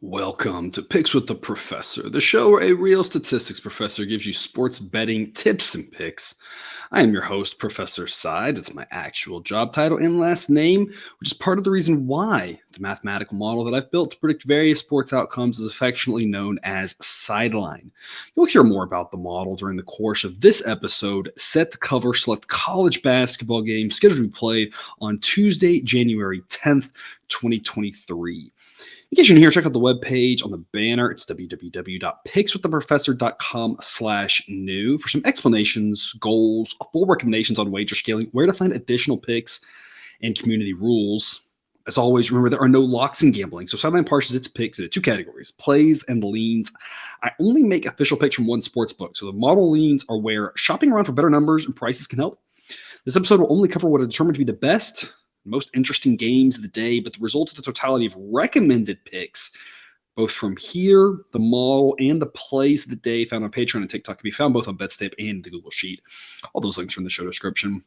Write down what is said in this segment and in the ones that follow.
Welcome to Picks with the Professor, the show where a real statistics professor gives you sports betting tips and picks. I am your host, Professor Side. It's my actual job title and last name, which is part of the reason why the mathematical model that I've built to predict various sports outcomes is affectionately known as Sideline. You'll hear more about the model during the course of this episode, set to cover select college basketball games scheduled to be played on Tuesday, January 10th, 2023. In case you're new here, check out the webpage on the banner. It's www.pickswiththeprofessor.com/new for some explanations, goals, full recommendations on wager scaling, where to find additional picks, and community rules. As always, remember there are no locks in gambling, so Sideline parses its picks into two categories, plays and leans. I only make official picks from one sports book, so the model leans are where shopping around for better numbers and prices can help. This episode will only cover what are determined to be the best, most interesting games of the day, but the result of the totality of recommended picks, both from here, the model, and the plays of the day found on Patreon and TikTok, can be found both on BetStape and the Google Sheet. All those links are in the show description.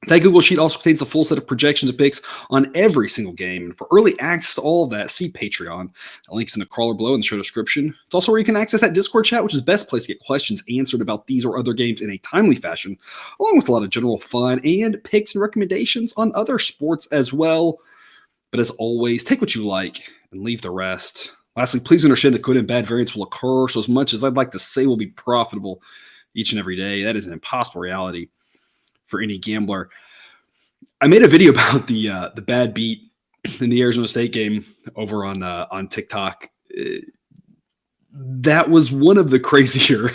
That Google Sheet also contains the full set of projections and picks on every single game. And for early access to all of that, see Patreon. The link's in the crawler below in the show description. It's also where you can access that Discord chat, which is the best place to get questions answered about these or other games in a timely fashion, along with a lot of general fun and picks and recommendations on other sports as well. But as always, take what you like and leave the rest. Lastly, please understand that good and bad variance will occur. So as much as I'd like to say we'll be profitable each and every day, that is an impossible reality for any gambler. I made a video about the bad beat in the Arizona State game over on TikTok. That was one of the crazier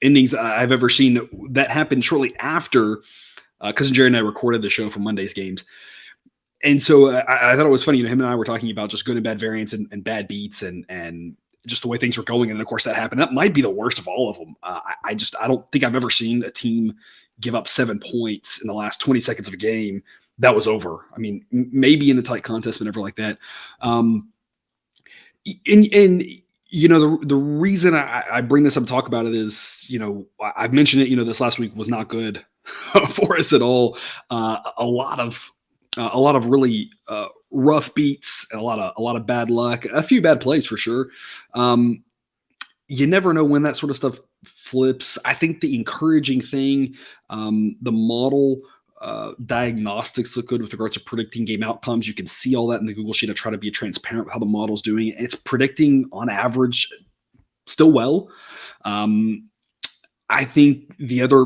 endings I've ever seen. That happened shortly after Cousin Jerry and I recorded the show for Monday's games. And so I thought it was funny, him and I were talking about just good and bad variance and bad beats and just the way things were going. And of course that happened. That might be the worst of all of them. I don't think I've ever seen a team give up 7 points in the last 20 seconds of a game. That was over. I mean, maybe in a tight contest, but never like that. The reason I bring this up and talk about it is, I've mentioned it, this last week was not good for us at all. A lot of really rough beats, and a lot of bad luck, a few bad plays for sure. You never know when that sort of stuff flips. I think the encouraging thing, the model diagnostics look good with regards to predicting game outcomes. You can see all that in the Google Sheet. I try to be transparent with how the model's doing it. It's predicting on average still well. I think the other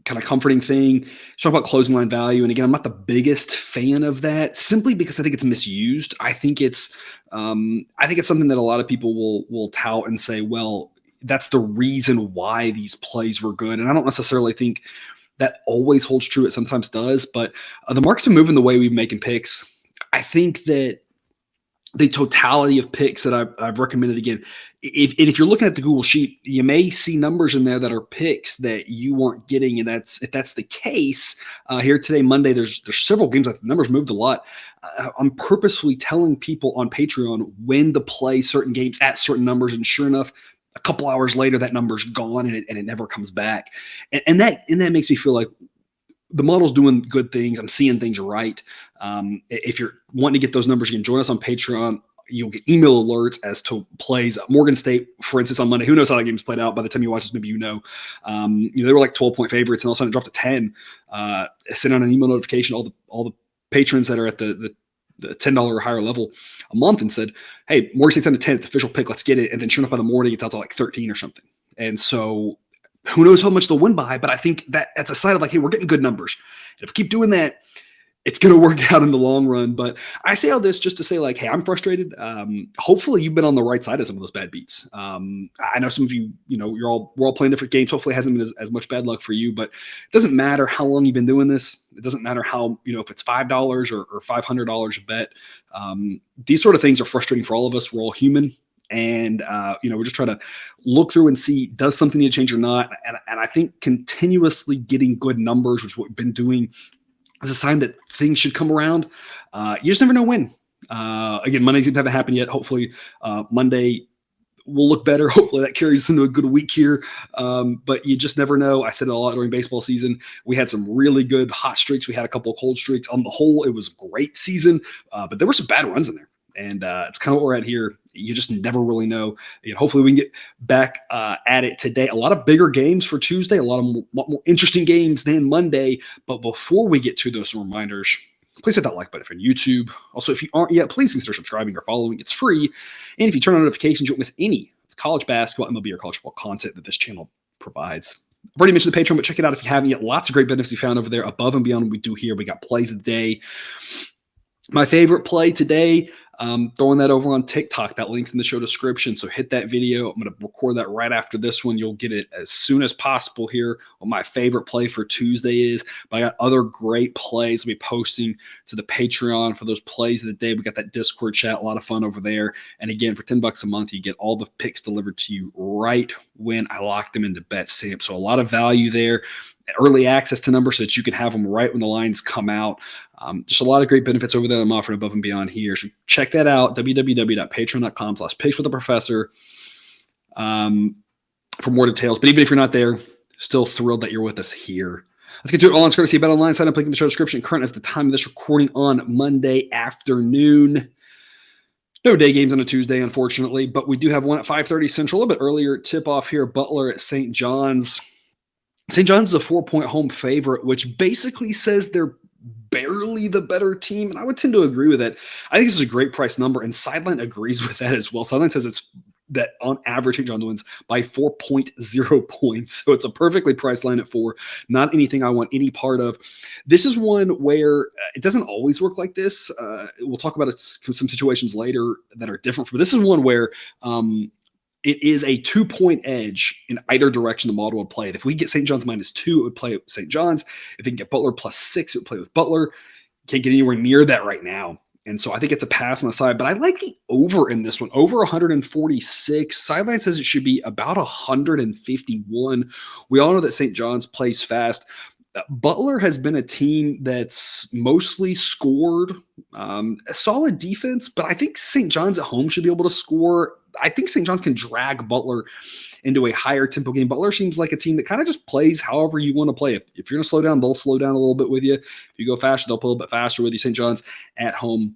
kind of comforting thing, talk about closing line value. And again, I'm not the biggest fan of that simply because I think it's misused. I think it's something that a lot of people will tout and say, well, that's the reason why these plays were good. And I don't necessarily think that always holds true. It sometimes does, but the market's been moving the way we've been making picks. I think that the totality of picks that I've recommended, again, if you're looking at the Google Sheet, you may see numbers in there that are picks that you weren't getting. And if that's the case, here today, Monday, there's several games that the numbers moved a lot. I'm purposefully telling people on Patreon when to play certain games at certain numbers. And sure enough, a couple hours later, that number's gone and it never comes back. And that makes me feel like the model's doing good things. I'm seeing things right. If you're wanting to get those numbers, you can join us on Patreon. You'll get email alerts as to plays. Morgan State, for instance, on Monday. Who knows how that game's played out? By the time you watch this, maybe they were like 12-point favorites, and all of a sudden it dropped to 10. Send out an email notification to all the patrons that are at the $10 or higher level a month and said, hey, Morgan State's on the 10th, it's official pick, let's get it. And then sure enough, by the morning, it's out to like 13 or something. And so who knows how much they'll win by, but I think that's a sign of like, hey, we're getting good numbers. And if we keep doing that, it's going to work out in the long run. But I say all this just to say like, hey, I'm frustrated. Hopefully you've been on the right side of some of those bad beats. I know some of you, we're all playing different games. Hopefully it hasn't been as much bad luck for you, but it doesn't matter how long you've been doing this. It doesn't matter how, if it's $5 or $500 a bet. These sort of things are frustrating for all of us. We're all human. And, we're just trying to look through and see, does something need to change or not? And I think continuously getting good numbers, which is what we've been doing, is a sign that things should come around. You just never know when. Again, Monday's haven't happened yet. Hopefully Monday will look better. Hopefully that carries us into a good week here. But you just never know. I said it a lot during baseball season. We had some really good hot streaks. We had a couple of cold streaks. On the whole, it was a great season, but there were some bad runs in there. And it's kind of what we're at here. You just never really know. Hopefully we can get back at it today. A lot of bigger games for Tuesday, a lot more interesting games than Monday. But before we get to those reminders, please hit that like button on YouTube. Also, if you aren't yet, please consider subscribing or following. It's free. And if you turn on notifications, you won't miss any college basketball, MLB, or college football content that this channel provides. I've already mentioned the Patreon, but check it out if you haven't yet. Lots of great benefits you found over there above and beyond what we do here. We got plays of the day. My favorite play today, throwing that over on TikTok. That link's in the show description. So hit that video. I'm going to record that right after this one. You'll get it as soon as possible here. What my favorite play for Tuesday is. But I got other great plays I'll be posting to the Patreon for those plays of the day. We got that Discord chat. A lot of fun over there. And again, for $10 a month, you get all the picks delivered to you right when I lock them into BetSamp. So a lot of value there. Early access to numbers so that you can have them right when the lines come out. Just a lot of great benefits over there I'm offering above and beyond here. So check that out, www.patreon.com/picks-with-the-professor for more details. But even if you're not there, still thrilled that you're with us here. Let's get to it all on courtesy Bet Online. Sign up, link in the show description. Current as the time of this recording on Monday afternoon. No day games on a Tuesday, unfortunately, but we do have one at 5:30 Central, a little bit earlier tip-off here. Butler at St. John's. St. John's is a 4-point home favorite, which basically says they're barely the better team, and I would tend to agree with that. I think this is a great price number, and Sideline agrees with that as well. Sideline says it's that on average, St. John's wins by 4.0 points. So it's a perfectly priced line at 4. Not anything I want any part of. This is one where it doesn't always work like this. We'll talk about some situations later that are different. But this is one where it is a 2-point edge in either direction the model would play it. If we get St. John's -2, it would play with St. John's. If we can get Butler +6, it would play with Butler. Can't get anywhere near that right now. And so I think it's a pass on the side, but I like the over in this one, over 146. Sideline says it should be about 151. We all know that St. John's plays fast. Butler has been a team that's mostly scored, a solid defense, but I think St. John's at home should be able to score. I think St. John's can drag Butler into a higher tempo game. Butler seems like a team that kind of just plays however you want to play. If you're going to slow down, they'll slow down a little bit with you. If you go faster, they'll pull a little bit faster with you. St. John's at home,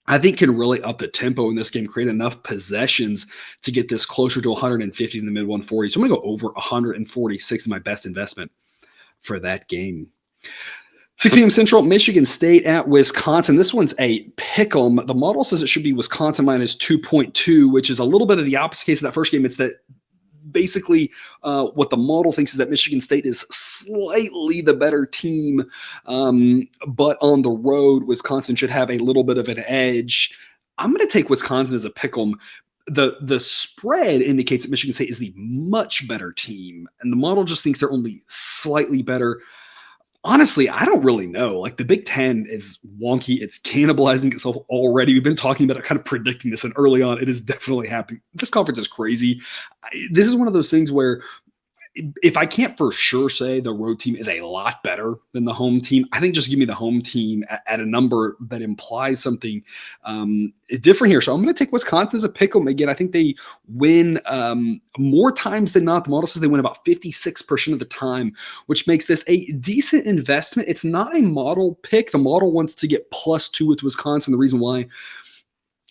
I think, can really up the tempo in this game, create enough possessions to get this closer to 150 in the mid 140s. So I'm going to go over 146 is my best investment for that game. 6 p.m. Central, Michigan State at Wisconsin. This one's a pick'em. The model says it should be Wisconsin -2.2, which is a little bit of the opposite case of that first game. It's that basically what the model thinks is that Michigan State is slightly the better team, but on the road, Wisconsin should have a little bit of an edge. I'm going to take Wisconsin as a pick'em. The spread indicates that Michigan State is the much better team, and the model just thinks they're only slightly better. Honestly, I don't really know. Like, the Big Ten is wonky. It's cannibalizing itself already. We've been talking about it, kind of predicting this, and early on, it is definitely happening. This conference is crazy. This is one of those things where if I can't for sure say the road team is a lot better than the home team, I think just give me the home team at a number that implies something different here. So I'm going to take Wisconsin as a pick 'em. Again, I think they win more times than not. The model says they win about 56% of the time, which makes this a decent investment. It's not a model pick. The model wants to get +2 with Wisconsin. The reason why,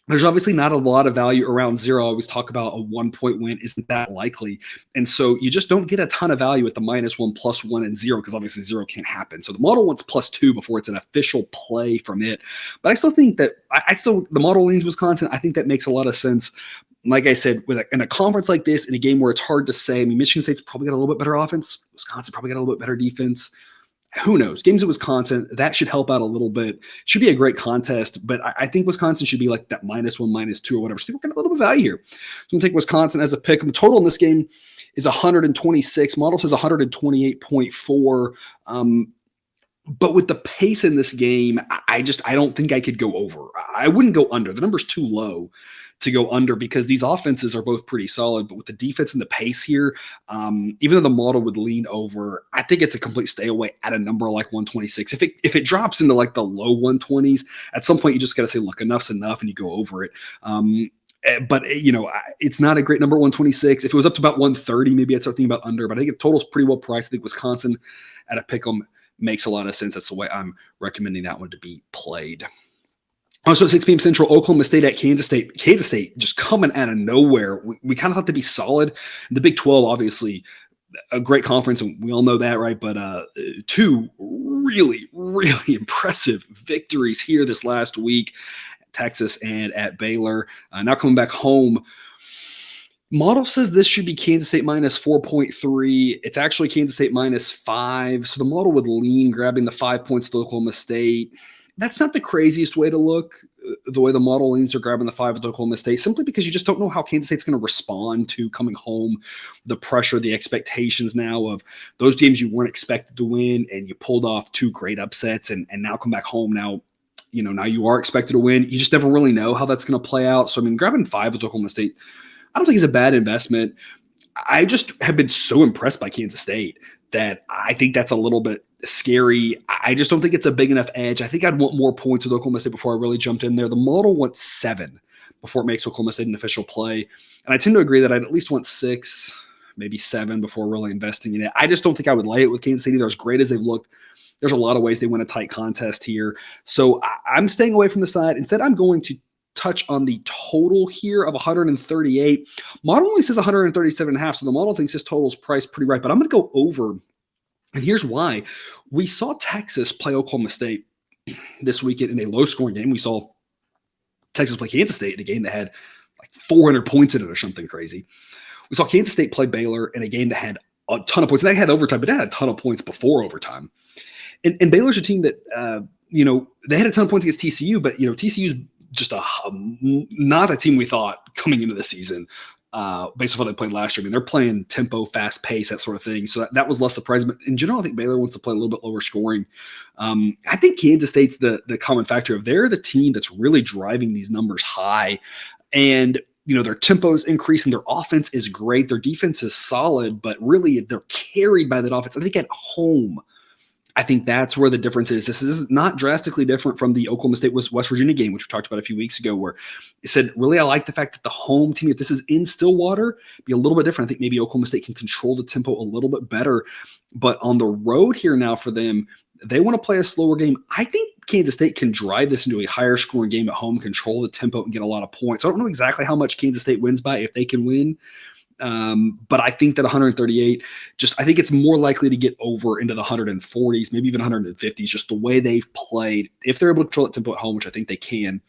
there's obviously not a lot of value around 0. I always talk about a 1-point win isn't that likely. And so you just don't get a ton of value at the -1, +1, and 0, because obviously 0 can't happen. So the model wants +2 before it's an official play from it. But I still think that the model leans Wisconsin. I think that makes a lot of sense. Like I said, in a conference like this, in a game where it's hard to say, I mean, Michigan State's probably got a little bit better offense. Wisconsin probably got a little bit better defense. Who knows? Games at Wisconsin, that should help out a little bit. Should be a great contest, but I think Wisconsin should be like that -1, -2, or whatever. So we're getting a little bit of value here. So I'm going to take Wisconsin as a pick. The total in this game is 126. Model says 128.4. But with the pace in this game, I don't think I could go over. I wouldn't go under. The number's too low to go under because these offenses are both pretty solid. But with the defense and the pace here, even though the model would lean over, I think it's a complete stay away at a number like 126. If it drops into like the low 120s, at some point you just got to say, look, enough's enough, and you go over it. But it's not a great number, 126. If it was up to about 130, maybe I'd start thinking about under. But I think the total's pretty well priced. I think Wisconsin at a pick 'em makes a lot of sense. That's the way I'm recommending that one to be played. Also at 6 p.m. Central, Oklahoma State at Kansas State. Kansas State just coming out of nowhere. We kind of thought to be solid. The Big 12, obviously, a great conference, and we all know that, right? But two really, really impressive victories here this last week, Texas and at Baylor. Now coming back home, model says this should be Kansas State minus 4.3. It's actually Kansas State minus 5. So the model would lean grabbing the 5 points to Oklahoma State. That's not the craziest way to look, the way the model leans are grabbing the 5 at Oklahoma State, simply because you just don't know how Kansas State's going to respond to coming home, the pressure, the expectations now of those games you weren't expected to win, and you pulled off 2 great upsets, and now come back home now. Now you are expected to win. You just never really know how that's going to play out. So, I mean, grabbing 5 with Oklahoma State, I don't think it's a bad investment. I just have been so impressed by Kansas State that I think that's a little bit scary. I just don't think it's a big enough edge. I think I'd want more points with Oklahoma State before I really jumped in there. The model wants 7 before it makes Oklahoma State an official play. And I tend to agree that I'd at least want 6, maybe 7 before really investing in it. I just don't think I would lay it with Kansas State either. As great as they've looked, there's a lot of ways they win a tight contest here. So I'm staying away from the side. Instead, I'm going to touch on the total here of 138. Model only says 137.5, so the model thinks this total is priced pretty right, but I'm going to go over. And here's why. We saw Texas play Oklahoma State this weekend in a low-scoring game. We saw Texas play Kansas State in a game that had like 400 points in it or something crazy. We saw Kansas State play Baylor in a game that had a ton of points. They had overtime, but they had a ton of points before overtime. And Baylor's a team that, they had a ton of points against TCU, but, TCU's just not a team we thought coming into the season. Based on what they played last year. I mean, they're playing tempo, fast pace, that sort of thing. So that was less surprising. But in general, I think Baylor wants to play a little bit lower scoring. I think Kansas State's the common factor of they're the team that's really driving these numbers high. And, their tempo is increasing. Their offense is great. Their defense is solid, but really they're carried by that offense. I think at home, I think that's where the difference is. This is not drastically different from the Oklahoma State West Virginia game, which we talked about a few weeks ago, where it said, really, I like the fact that the home team, if this is in Stillwater, be a little bit different. I think maybe Oklahoma State can control the tempo a little bit better. But on the road here now for them, they want to play a slower game. I think Kansas State can drive this into a higher scoring game at home, control the tempo, and get a lot of points. I don't know exactly how much Kansas State wins by, if they can win. But I think that 138, I think it's more likely to get over into the 140s, maybe even 150s, just the way they've played. If they're able to control that tempo at home, which I think they can,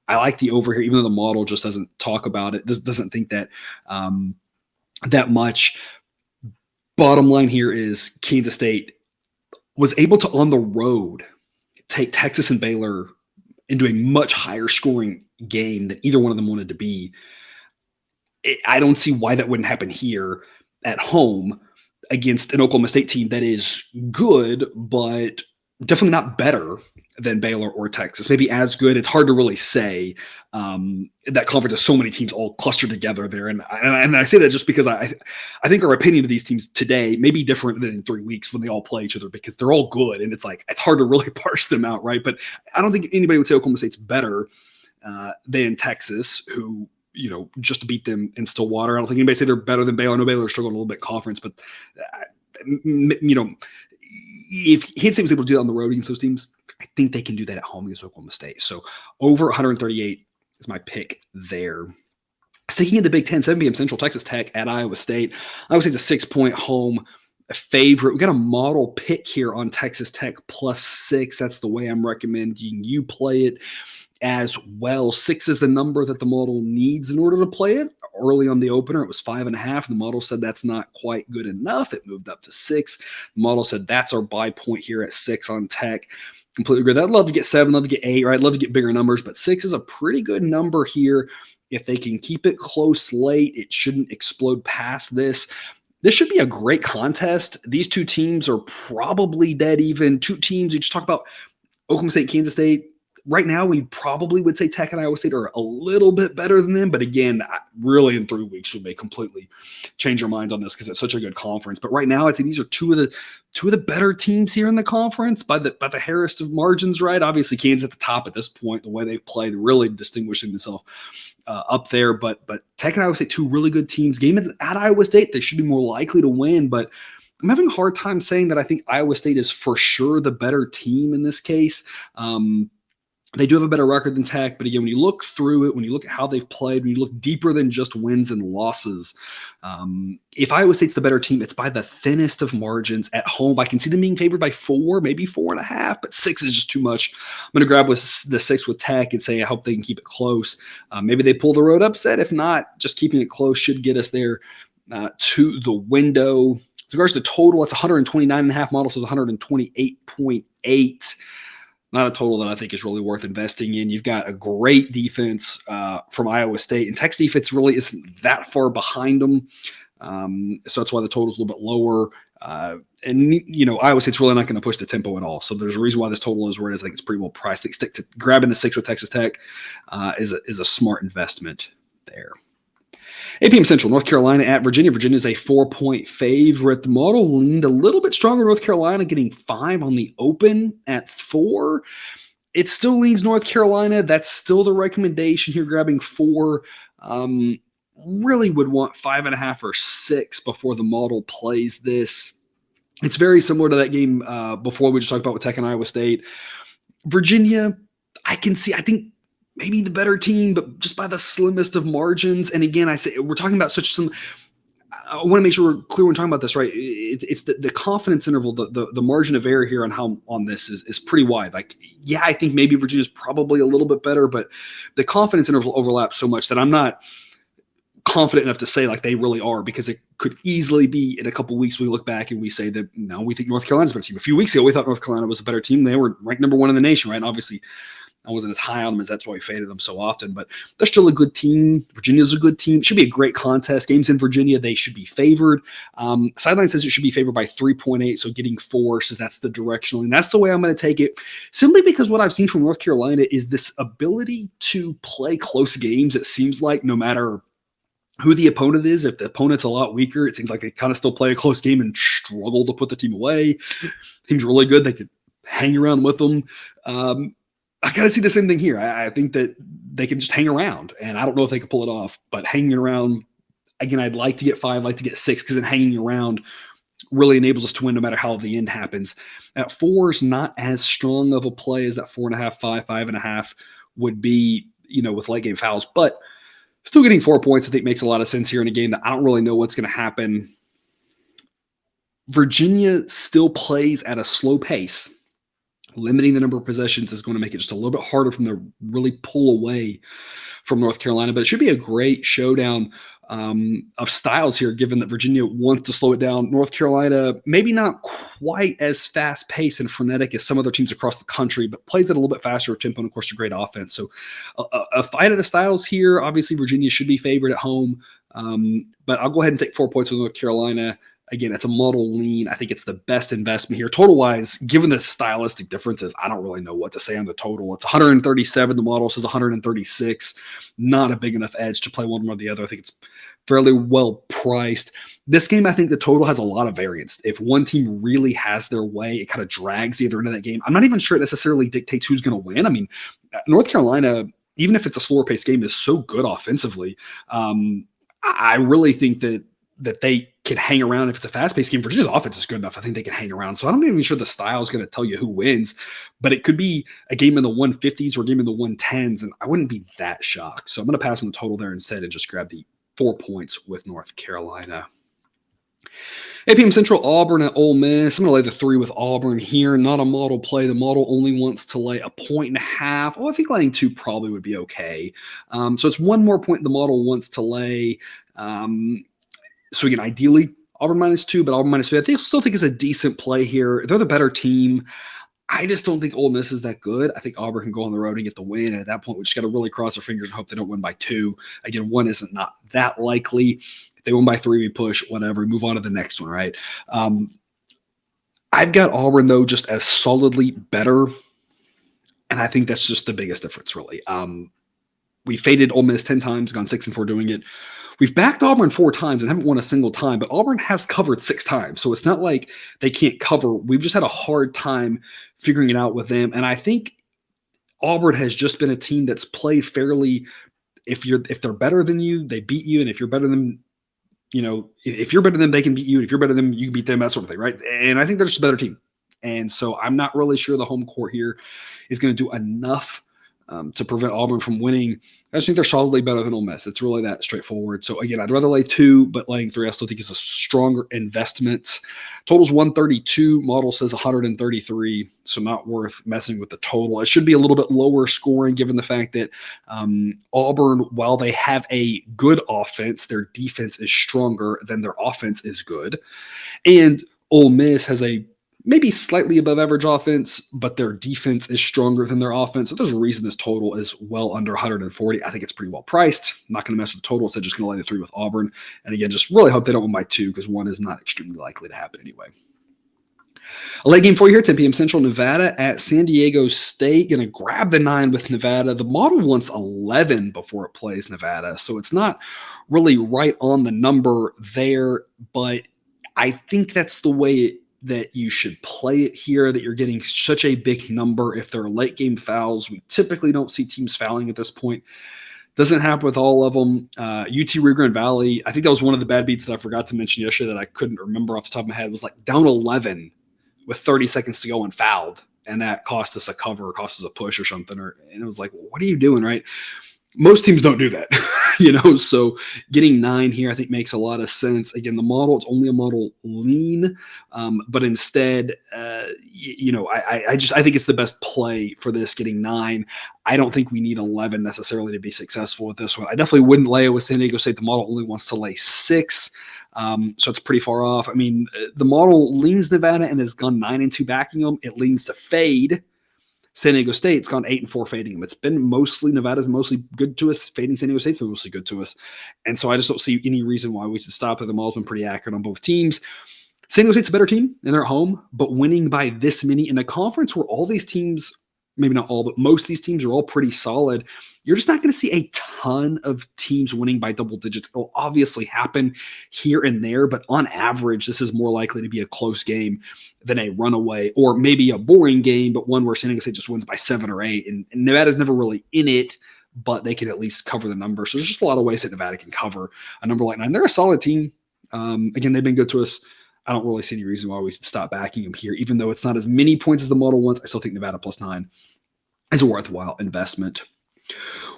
I like the over here, even though the model just doesn't talk about it, doesn't think that that much. Bottom line here is Kansas State was able to, on the road, take Texas and Baylor into a much higher scoring game than either one of them wanted to be. I don't see why that wouldn't happen here at home against an Oklahoma State team that is good, but definitely not better than Baylor or Texas. Maybe as good. It's hard to really say. That conference has so many teams all clustered together there. And I say that just because I think our opinion of these teams today may be different than in 3 weeks when they all play each other, because they're all good. And it's hard to really parse them out, right? But I don't think anybody would say Oklahoma State's better than Texas, who, just beat them in Stillwater. I don't think anybody say they're better than Baylor. I know Baylor struggled a little bit conference, but if Kansas State was able to do that on the road against those teams, I think they can do that at home against Oklahoma State. So over 138 is my pick there. Sticking in the Big Ten, 7 p.m. Central, Texas Tech at Iowa State. Iowa State's a 6-point home favorite. We got a model pick here on Texas Tech +6. That's the way I'm recommending you play it as well. 6 is the number that the model needs in order to play it. Early on the opener, it was 5.5, and the model said that's not quite good enough. It moved up to 6. The model said that's our buy point here at 6 on Tech. Completely agree. I'd love to get 7, love to get 8, right? I'd love to get bigger numbers, but 6 is a pretty good number here. If they can keep it close late, it shouldn't explode past this. This should be a great contest. These two teams are probably dead even. Two teams, you just talk about Oklahoma State, Kansas State. Right now, we probably would say Tech and Iowa State are a little bit better than them. But again, really in 3 weeks, we may completely change our minds on this because it's such a good conference. But right now, I'd say these are two of the better teams here in the conference by the hairiest of margins, right? Obviously, Kansas at the top at this point, the way they've played, really distinguishing themselves up there. But Tech and Iowa State, two really good teams. Game at Iowa State, they should be more likely to win. But I'm having a hard time saying that I think Iowa State is for sure the better team in this case. They do have a better record than Tech, but again, when you look through it, when you look at how they've played, when you look deeper than just wins and losses, if Iowa State's the better team, it's by the thinnest of margins at home. I can see them being favored by 4, maybe 4.5, but 6 is just too much. I'm going to grab with the 6 with Tech and say I hope they can keep it close. Maybe they pull the road upset. If not, just keeping it close should get us there to the window. With regards to total, it's 129.5. Model says 128.8. Not a total that I think is really worth investing in. You've got a great defense from Iowa State, and Tech's defense really isn't that far behind them. So that's why the total is a little bit lower. Iowa State's really not going to push the tempo at all. So there's a reason why this total is where it is. I think it's pretty well priced. I think stick to grabbing the 6 with Texas Tech is a smart investment there. 8 p.m. Central, North Carolina at Virginia. Virginia is a 4-point favorite. The model leaned a little bit stronger. North Carolina getting 5 on the open at 4. It still leans North Carolina. That's still the recommendation here, grabbing 4. Really would want 5.5 or 6 before the model plays this. It's very similar to that game before we just talked about with Tech and Iowa State. Virginia, I think maybe the better team, but just by the slimmest of margins. And again, I say we're talking about I want to make sure we're clear when talking about this, right? It's the confidence interval, the margin of error here on this is pretty wide. Like, yeah, I think maybe Virginia's probably a little bit better, but the confidence interval overlaps so much that I'm not confident enough to say like they really are, because it could easily be in a couple of weeks we look back and we say that no, we think North Carolina's a better team. A few weeks ago, we thought North Carolina was a better team. They were ranked number 1 in the nation, right? And obviously, I wasn't as high on them as that's why we faded them so often, but they're still a good team. Virginia's a good team. It should be a great contest. Games in Virginia, they should be favored. Sideline says it should be favored by 3.8, so getting 4 says that's the directional, and that's the way I'm going to take it, simply because what I've seen from North Carolina is this ability to play close games. It seems like no matter who the opponent is, if the opponent's a lot weaker, it seems like they kind of still play a close game and struggle to put the team away. Team's really good. They could hang around with them. I kind of see the same thing here. I think that they can just hang around, and I don't know if they can pull it off, but hanging around, again, I'd like to get 5, I'd like to get 6, because then hanging around really enables us to win no matter how the end happens. At 4 is not as strong of a play as that 4.5, 5, 5.5 would be, with late game fouls, but still getting 4 points, I think makes a lot of sense here in a game that I don't really know what's going to happen. Virginia still plays at a slow pace. Limiting the number of possessions is going to make it just a little bit harder for them to really pull away from North Carolina. But it should be a great showdown of styles here, given that Virginia wants to slow it down. North Carolina, maybe not quite as fast-paced and frenetic as some other teams across the country, but plays at a little bit faster tempo, and of course, a great offense. So a fight of the styles here. Obviously, Virginia should be favored at home, but I'll go ahead and take 4 points with North Carolina. Again, it's a model lean. I think it's the best investment here. Total-wise, given the stylistic differences, I don't really know what to say on the total. It's 137. The model says 136. Not a big enough edge to play one or the other. I think it's fairly well priced. This game, I think the total has a lot of variance. If one team really has their way, it kind of drags the other end of that game. I'm not even sure it necessarily dictates who's going to win. I mean, North Carolina, even if it's a slower-paced game, is so good offensively. I really think that they can hang around. If it's a fast-paced game, Virginia's offense is good enough. I think they can hang around. So I'm not even sure the style is going to tell you who wins, but it could be a game in the 150s or a game in the 110s, and I wouldn't be that shocked. So I'm going to pass on the total there instead and just grab the 4 points with North Carolina. 8 p.m. Central, Auburn at Ole Miss. I'm going to lay the 3 with Auburn here. Not a model play. The model only wants to lay 1.5. Well, I think laying 2 probably would be okay. So it's 1 more point the model wants to lay. So again, ideally, Auburn -2, but Auburn -3. I still think it's a decent play here. They're the better team. I just don't think Ole Miss is that good. I think Auburn can go on the road and get the win. And at that point, we just got to really cross our fingers and hope they don't win by 2. Again, 1 isn't not that likely. If they win by 3, we push, whatever. We move on to the next one, right? I've got Auburn, though, just as solidly better. And I think that's just the biggest difference, really. We faded Ole Miss 10 times, gone 6-4 doing it. We've backed Auburn 4 times and haven't won a single time, but Auburn has covered 6 times. So it's not like they can't cover. We've just had a hard time figuring it out with them. And I think Auburn has just been a team that's played fairly. If they're better than you, they beat you. And if you're better than, if you're better than them, they can beat you. And if you're better than them, you can beat them, that sort of thing, right? And I think they're just a better team. And so I'm not really sure the home court here is going to do enough to prevent Auburn from winning. I just think they're solidly better than Ole Miss. It's really that straightforward. So again, I'd rather lay 2, but laying 3 I still think is a stronger investment. Total's 132. Model says 133, so not worth messing with the total. It should be a little bit lower scoring given the fact that Auburn, while they have a good offense, their defense is stronger than their offense is good. And Ole Miss has a maybe slightly above average offense, but their defense is stronger than their offense. So there's a reason this total is well under 140. I think it's pretty well priced. I'm not going to mess with the total. So just going to lay the 3 with Auburn. And again, just really hope they don't win by 2 because 1 is not extremely likely to happen anyway. A late game for you here, 10 p.m. Central, Nevada at San Diego State. Going to grab the 9 with Nevada. The model wants 11 before it plays Nevada. So it's not really right on the number there, but I think that's the way that you should play it here, that you're getting such a big number. If there are late game fouls, we typically don't see teams fouling at this point. Doesn't happen with all of them. UT Rio Grande Valley, I think that was one of the bad beats that I forgot to mention yesterday that I couldn't remember off the top of my head, was like down 11 with 30 seconds to go and fouled. And that cost us a cover, or cost us a push or something. And it was like, what are you doing, right? Most teams don't do that, so getting 9 here, I think makes a lot of sense. Again, the model, it's only a model lean, but instead, I think it's the best play for this, getting 9. I don't think we need 11 necessarily to be successful with this one. I definitely wouldn't lay it with San Diego State. The model only wants to lay 6. So it's pretty far off. I mean, the model leans Nevada and has gone 9-2 backing them. It leans to fade San Diego State's gone 8-4 fading them. It's been mostly, Nevada's mostly good to us. Fading San Diego State's been mostly good to us. And so I just don't see any reason why we should stop it. The model's been pretty accurate on both teams. San Diego State's a better team and they're at home, but winning by this many in a conference where all these teams, maybe not all, but most of these teams are all pretty solid, you're just not going to see a ton of teams winning by double digits. It'll obviously happen here and there, but on average, this is more likely to be a close game than a runaway, or maybe a boring game, but one where San Diego State just wins by 7 or 8. And Nevada's never really in it, but they can at least cover the number. So there's just a lot of ways that Nevada can cover a number like 9. They're a solid team. Again, they've been good to us. I don't really see any reason why we should stop backing them here. Even though it's not as many points as the model wants, I still think Nevada plus 9 is a worthwhile investment.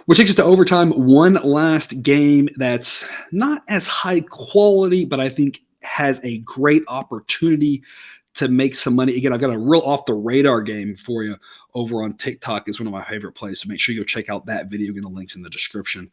Which takes us to overtime. One last game that's not as high quality, but I think has a great opportunity to make some money. Again, I've got a real off the radar game for you over on TikTok. It's one of my favorite plays. So make sure you go check out that video. Again, the link's in the description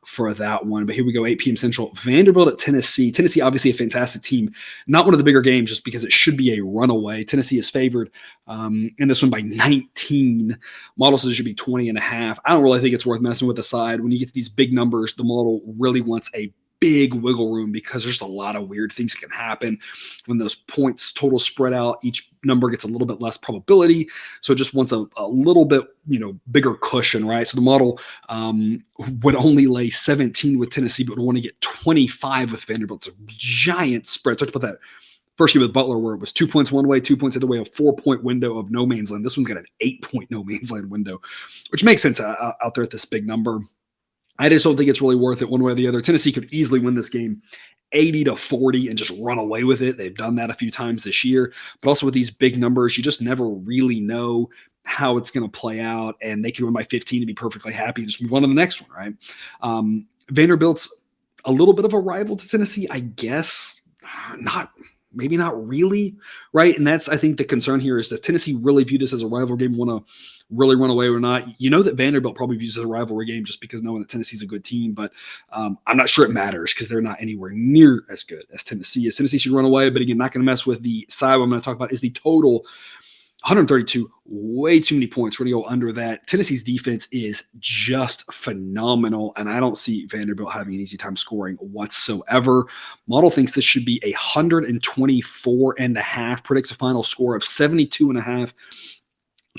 for that one. But here we go, 8 p.m. Central. Vanderbilt at Tennessee. Tennessee, obviously a fantastic team. Not one of the bigger games just because it should be a runaway. Tennessee is favored in this one by 19. Model says it should be 20.5. I don't really think it's worth messing with the side. When you get to these big numbers, the model really wants a big wiggle room because there's a lot of weird things that can happen when those points total spread out. Each number gets a little bit less probability. So it just wants a little bit, bigger cushion, right? So the model would only lay 17 with Tennessee, but would want to get 25 with Vanderbilt. It's a giant spread. So to put that first game with Butler, where it was 2 points one way, 2 points the other way, a 4-point window of no man's land. This one's got an 8-point no man's land window, which makes sense out there at this big number. I just don't think it's really worth it one way or the other. Tennessee could easily win this game 80-40 and just run away with it. They've done that a few times this year. But also with these big numbers, you just never really know how it's going to play out. And they can win by 15 and be perfectly happy and just move on to the next one, right? Vanderbilt's a little bit of a rival to Tennessee, I guess. Maybe not really, right? And that's, I think, the concern here is, does Tennessee really view this as a rival game, want to really run away or not? You know that Vanderbilt probably views it as a rivalry game just because knowing that Tennessee's a good team, but I'm not sure it matters because they're not anywhere near as good as Tennessee is. Tennessee should run away, but again, not going to mess with the side. What I'm going to talk about is the total. 132, way too many points. We're going to go under that. Tennessee's defense is just phenomenal, and I don't see Vanderbilt having an easy time scoring whatsoever. Model thinks this should be 124.5, predicts a final score of 72.5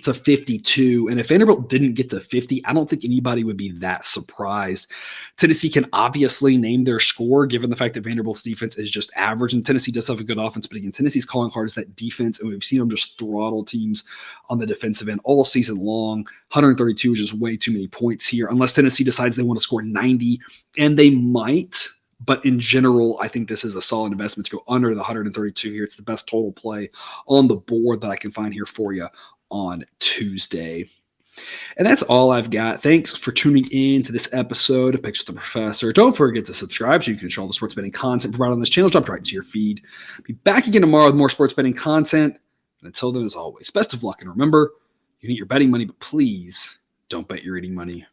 to 52. And if Vanderbilt didn't get to 50, I don't think anybody would be that surprised. Tennessee can obviously name their score given the fact that Vanderbilt's defense is just average, and Tennessee does have a good offense. But again, Tennessee's calling card is that defense, and we've seen them just throttle teams on the defensive end all season long. 132 is just way too many points here, unless Tennessee decides they want to score 90, and they might. But in general, I think this is a solid investment to go under the 132 here. It's the best total play on the board that I can find here for you on Tuesday. And that's all I've got. Thanks for tuning in to this episode of Picks with the Professor. Don't forget to subscribe so you can control all the sports betting content provided on this channel. Jump right into your feed. Be back again tomorrow with more sports betting content. And until then, as always, best of luck. And remember, you can eat your betting money, but please don't bet your eating money.